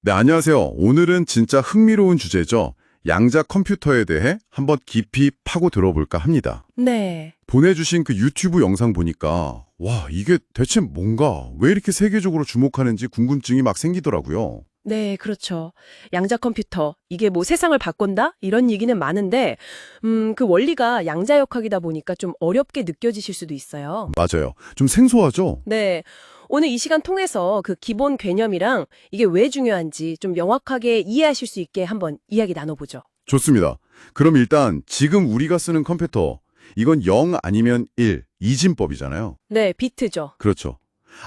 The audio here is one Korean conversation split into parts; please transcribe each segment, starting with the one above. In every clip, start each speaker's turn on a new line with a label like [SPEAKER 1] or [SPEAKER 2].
[SPEAKER 1] 네, 안녕하세요. 오늘은 진짜 흥미로운 주제죠. 양자 컴퓨터에 대해 한번 깊이 파고 들어볼까 합니다.
[SPEAKER 2] 네.
[SPEAKER 1] 보내주신 그 유튜브 영상 보니까 와, 이게 대체 뭔가 왜 이렇게 세계적으로 주목하는지 궁금증이 막 생기더라고요.
[SPEAKER 2] 네, 그렇죠. 양자 컴퓨터, 이게 뭐 세상을 바꾼다? 이런 얘기는 많은데, 그 원리가 양자역학이다 보니까 좀 어렵게 느껴지실 수도 있어요.
[SPEAKER 1] 맞아요. 좀 생소하죠?
[SPEAKER 2] 네. 오늘 이 시간 통해서 그 기본 개념이랑 이게 왜 중요한지 좀 명확하게 이해하실 수 있게 한번 이야기 나눠보죠.
[SPEAKER 1] 좋습니다. 그럼 일단 지금 우리가 쓰는 컴퓨터, 이건 0 아니면 1, 이진법이잖아요.
[SPEAKER 2] 네, 비트죠.
[SPEAKER 1] 그렇죠.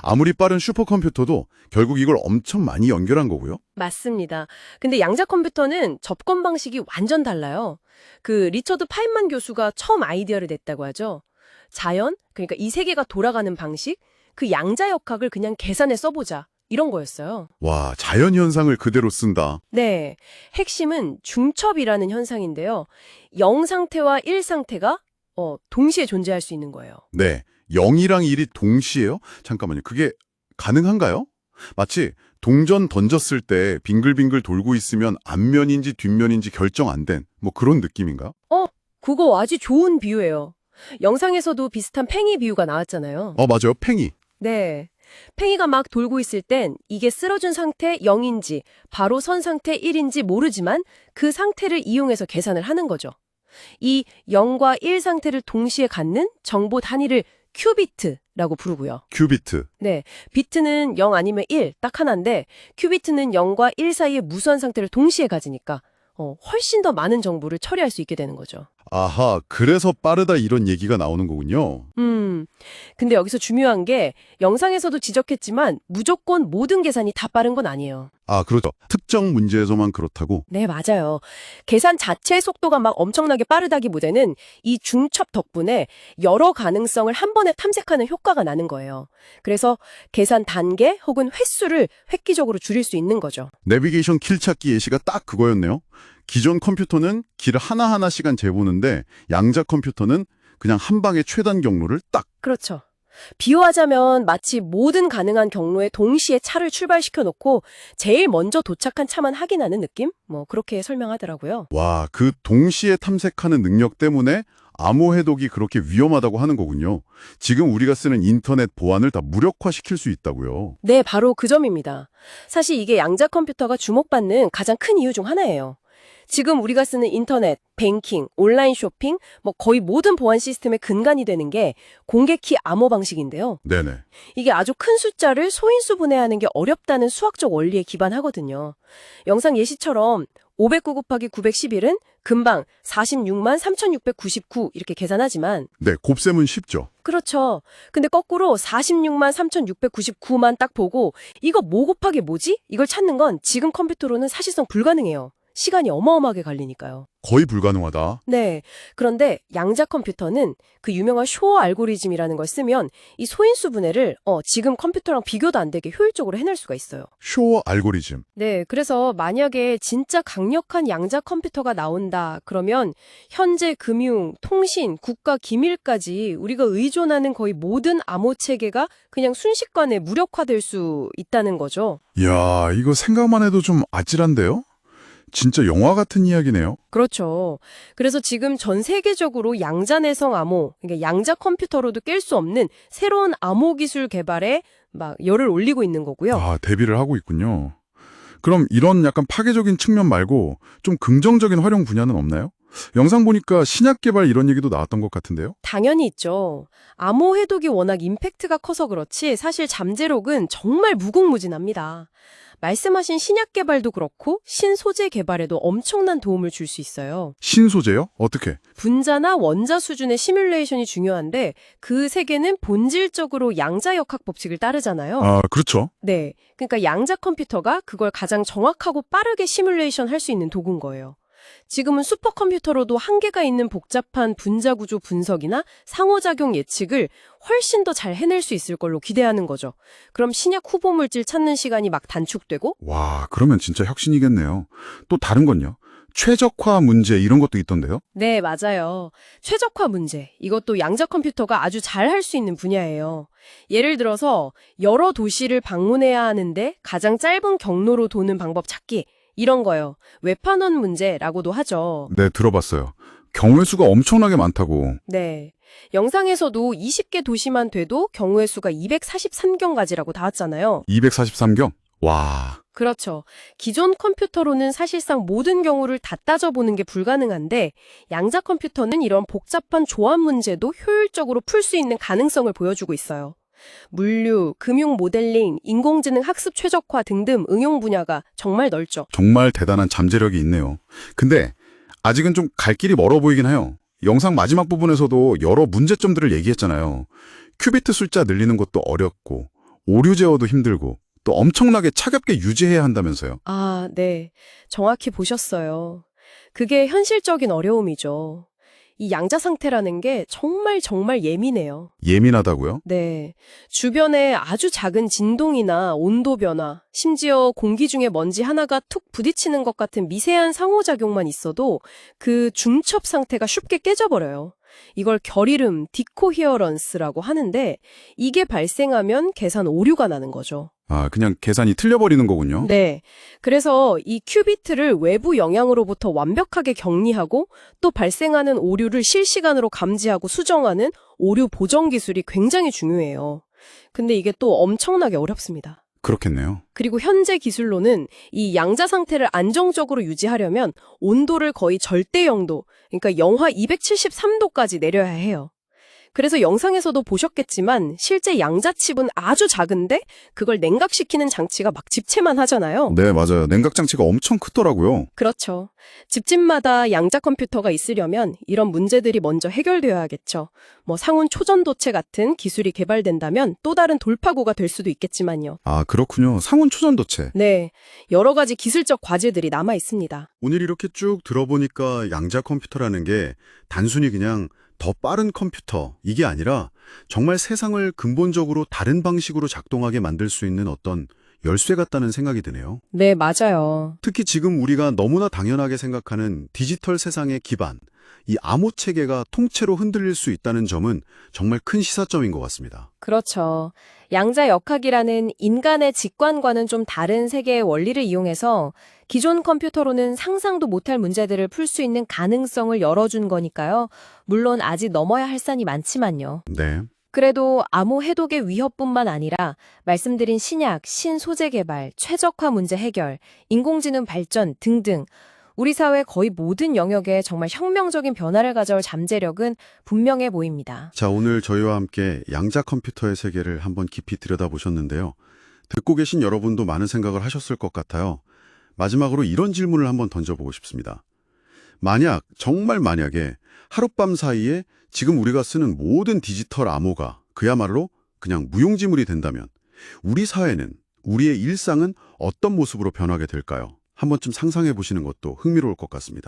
[SPEAKER 1] 아무리 빠른 슈퍼컴퓨터도 결국 이걸 엄청 많이 연결한 거고요.
[SPEAKER 2] 맞습니다. 근데 양자 컴퓨터는 접근 방식이 완전 달라요. 그 리처드 파인만 교수가 처음 아이디어를 냈다고 하죠. 자연, 그러니까 이 세계가 돌아가는 방식, 그 양자역학을 그냥 계산해 써보자. 이런 거였어요.
[SPEAKER 1] 와, 자연현상을 그대로 쓴다.
[SPEAKER 2] 네. 핵심은 중첩이라는 현상인데요. 0 상태와 1 상태가 동시에 존재할 수 있는 거예요.
[SPEAKER 1] 네, 0이랑 1이 동시에요? 잠깐만요. 그게 가능한가요? 마치 동전 던졌을 때 빙글빙글 돌고 있으면 앞면인지 뒷면인지 결정 안 된 뭐 그런 느낌인가?
[SPEAKER 2] 그거 아주 좋은 비유예요. 영상에서도 비슷한 팽이 비유가 나왔잖아요.
[SPEAKER 1] 맞아요. 팽이.
[SPEAKER 2] 네. 팽이가 막 돌고 있을 땐 이게 쓰러진 상태 0인지 바로 선 상태 1인지 모르지만 그 상태를 이용해서 계산을 하는 거죠. 이 0과 1 상태를 동시에 갖는 정보 단위를 큐비트라고 부르고요.
[SPEAKER 1] 큐비트.
[SPEAKER 2] 네, 비트는 0 아니면 1, 딱 하나인데 큐비트는 0과 1 사이의 무수한 상태를 동시에 가지니까 훨씬 더 많은 정보를 처리할 수 있게 되는 거죠.
[SPEAKER 1] 아하, 그래서 빠르다 이런 얘기가 나오는 거군요.
[SPEAKER 2] 근데 여기서 중요한 게 영상에서도 지적했지만 무조건 모든 계산이 다 빠른 건 아니에요.
[SPEAKER 1] 아, 그렇죠. 특정 문제에서만 그렇다고?
[SPEAKER 2] 네, 맞아요. 계산 자체의 속도가 막 엄청나게 빠르다기보다는 이 중첩 덕분에 여러 가능성을 한 번에 탐색하는 효과가 나는 거예요. 그래서 계산 단계 혹은 횟수를 획기적으로 줄일 수 있는 거죠.
[SPEAKER 1] 내비게이션 길 찾기 예시가 딱 그거였네요. 기존 컴퓨터는 길 하나하나 시간 재보는데 양자 컴퓨터는 그냥 한 방에 최단 경로를 딱.
[SPEAKER 2] 그렇죠. 비유하자면 마치 모든 가능한 경로에 동시에 차를 출발시켜 놓고 제일 먼저 도착한 차만 확인하는 느낌? 뭐 그렇게 설명하더라고요.
[SPEAKER 1] 와, 그 동시에 탐색하는 능력 때문에 암호 해독이 그렇게 위험하다고 하는 거군요. 지금 우리가 쓰는 인터넷 보안을 다 무력화시킬 수 있다고요.
[SPEAKER 2] 네, 바로 그 점입니다. 사실 이게 양자 컴퓨터가 주목받는 가장 큰 이유 중 하나예요. 지금 우리가 쓰는 인터넷, 뱅킹, 온라인 쇼핑, 뭐 거의 모든 보안 시스템의 근간이 되는 게 공개키 암호 방식인데요.
[SPEAKER 1] 네네.
[SPEAKER 2] 이게 아주 큰 숫자를 소인수 분해하는 게 어렵다는 수학적 원리에 기반하거든요. 영상 예시처럼 509 곱하기 911은 금방 46만 3699 이렇게 계산하지만
[SPEAKER 1] 네, 곱셈은 쉽죠.
[SPEAKER 2] 그렇죠. 근데 거꾸로 46만 3699만 딱 보고 이거 뭐 곱하기 뭐지? 이걸 찾는 건 지금 컴퓨터로는 사실상 불가능해요. 시간이 어마어마하게 갈리니까요.
[SPEAKER 1] 거의 불가능하다.
[SPEAKER 2] 네. 그런데 양자 컴퓨터는 그 유명한 쇼어 알고리즘이라는 걸 쓰면 이 소인수 분해를 지금 컴퓨터랑 비교도 안 되게 효율적으로 해낼 수가 있어요.
[SPEAKER 1] 쇼어 알고리즘.
[SPEAKER 2] 네. 그래서 만약에 진짜 강력한 양자 컴퓨터가 나온다 그러면 현재 금융, 통신, 국가 기밀까지 우리가 의존하는 거의 모든 암호 체계가 그냥 순식간에 무력화될 수 있다는 거죠.
[SPEAKER 1] 이야, 이거 생각만 해도 좀 아찔한데요? 진짜 영화 같은 이야기네요.
[SPEAKER 2] 그렇죠. 그래서 지금 전 세계적으로 양자 내성 암호, 그러니까 양자 컴퓨터로도 깰 수 없는 새로운 암호 기술 개발에 막 열을 올리고 있는 거고요.
[SPEAKER 1] 아, 대비를 하고 있군요. 그럼 이런 약간 파괴적인 측면 말고 좀 긍정적인 활용 분야는 없나요? 영상 보니까 신약 개발 이런 얘기도 나왔던 것 같은데요?
[SPEAKER 2] 당연히 있죠. 암호 해독이 워낙 임팩트가 커서 그렇지 사실 잠재력은 정말 무궁무진합니다. 말씀하신 신약 개발도 그렇고 신소재 개발에도 엄청난 도움을 줄 수 있어요.
[SPEAKER 1] 신소재요? 어떻게?
[SPEAKER 2] 분자나 원자 수준의 시뮬레이션이 중요한데 그 세계는 본질적으로 양자역학 법칙을 따르잖아요.
[SPEAKER 1] 아, 그렇죠.
[SPEAKER 2] 네. 그러니까 양자 컴퓨터가 그걸 가장 정확하고 빠르게 시뮬레이션 할 수 있는 도구인 거예요. 지금은 슈퍼컴퓨터로도 한계가 있는 복잡한 분자 구조 분석이나 상호작용 예측을 훨씬 더 잘 해낼 수 있을 걸로 기대하는 거죠. 그럼 신약 후보 물질 찾는 시간이 막 단축되고
[SPEAKER 1] 와, 그러면 진짜 혁신이겠네요. 또 다른 건요?
[SPEAKER 3] 최적화 문제 이런 것도 있던데요?
[SPEAKER 2] 네, 맞아요. 최적화 문제. 이것도 양자 컴퓨터가 아주 잘 할 수 있는 분야예요. 예를 들어서 여러 도시를 방문해야 하는데 가장 짧은 경로로 도는 방법 찾기. 이런 거요. 외판원 문제라고도 하죠.
[SPEAKER 3] 네, 들어봤어요. 경우의 수가 엄청나게 많다고.
[SPEAKER 2] 네. 영상에서도 20개 도시만 돼도 경우의 수가 243경까지라고 닿았잖아요.
[SPEAKER 3] 243경? 와,
[SPEAKER 2] 그렇죠. 기존 컴퓨터로는 사실상 모든 경우를 다 따져보는 게 불가능한데 양자 컴퓨터는 이런 복잡한 조합 문제도 효율적으로 풀 수 있는 가능성을 보여주고 있어요. 물류, 금융 모델링, 인공지능 학습 최적화 등등 응용 분야가 정말 넓죠.
[SPEAKER 3] 정말 대단한 잠재력이 있네요. 근데 아직은 좀 갈 길이 멀어 보이긴 해요. 영상 마지막 부분에서도 여러 문제점들을 얘기했잖아요. 큐비트 숫자 늘리는 것도 어렵고, 오류 제어도 힘들고, 또 엄청나게 차갑게 유지해야 한다면서요.
[SPEAKER 2] 아, 네. 정확히 보셨어요. 그게 현실적인 어려움이죠. 이 양자 상태라는 게 정말 예민해요.
[SPEAKER 3] 예민하다고요?
[SPEAKER 2] 네. 주변에 아주 작은 진동이나 온도 변화, 심지어 공기 중에 먼지 하나가 툭 부딪히는 것 같은 미세한 상호작용만 있어도 그 중첩 상태가 쉽게 깨져버려요. 이걸 결이름, 디코히어런스라고 하는데 이게 발생하면 계산 오류가 나는 거죠.
[SPEAKER 3] 아, 그냥 계산이 틀려버리는 거군요.
[SPEAKER 2] 네. 그래서 이 큐비트를 외부 영향으로부터 완벽하게 격리하고 또 발생하는 오류를 실시간으로 감지하고 수정하는 오류 보정 기술이 굉장히 중요해요. 근데 이게 또 엄청나게 어렵습니다.
[SPEAKER 3] 그렇겠네요.
[SPEAKER 2] 그리고 현재 기술로는 이 양자 상태를 안정적으로 유지하려면 온도를 거의 절대 영도, 그러니까 영하 273도까지 내려야 해요. 그래서 영상에서도 보셨겠지만 실제 양자칩은 아주 작은데 그걸 냉각시키는 장치가 막 집채만 하잖아요.
[SPEAKER 3] 네, 맞아요. 냉각 장치가 엄청 크더라고요.
[SPEAKER 2] 그렇죠. 집집마다 양자 컴퓨터가 있으려면 이런 문제들이 먼저 해결되어야겠죠. 뭐 상온 초전도체 같은 기술이 개발된다면 또 다른 돌파구가 될 수도 있겠지만요.
[SPEAKER 3] 아, 그렇군요. 상온 초전도체.
[SPEAKER 2] 네, 여러 가지 기술적 과제들이 남아 있습니다.
[SPEAKER 1] 오늘 이렇게 쭉 들어보니까 양자 컴퓨터라는 게 단순히 그냥 더 빠른 컴퓨터, 이게 아니라 정말 세상을 근본적으로 다른 방식으로 작동하게 만들 수 있는 어떤 열쇠 같다는 생각이 드네요.
[SPEAKER 2] 네, 맞아요.
[SPEAKER 1] 특히 지금 우리가 너무나 당연하게 생각하는 디지털 세상의 기반, 이 암호 체계가 통째로 흔들릴 수 있다는 점은 정말 큰 시사점인 것 같습니다.
[SPEAKER 2] 그렇죠. 양자 역학이라는 인간의 직관과는 좀 다른 세계의 원리를 이용해서 기존 컴퓨터로는 상상도 못할 문제들을 풀 수 있는 가능성을 열어준 거니까요. 물론 아직 넘어야 할 산이 많지만요.
[SPEAKER 1] 네.
[SPEAKER 2] 그래도 암호 해독의 위협뿐만 아니라 말씀드린 신약, 신소재 개발, 최적화 문제 해결, 인공지능 발전 등등 우리 사회 거의 모든 영역에 정말 혁명적인 변화를 가져올 잠재력은 분명해 보입니다.
[SPEAKER 1] 자, 오늘 저희와 함께 양자 컴퓨터의 세계를 한번 깊이 들여다보셨는데요. 듣고 계신 여러분도 많은 생각을 하셨을 것 같아요. 마지막으로 이런 질문을 한번 던져보고 싶습니다. 만약, 정말 만약에 하룻밤 사이에 지금 우리가 쓰는 모든 디지털 암호가 그야말로 그냥 무용지물이 된다면 우리 사회는, 우리의 일상은 어떤 모습으로 변하게 될까요? 한 번쯤 상상해 보시는 것도 흥미로울 것 같습니다.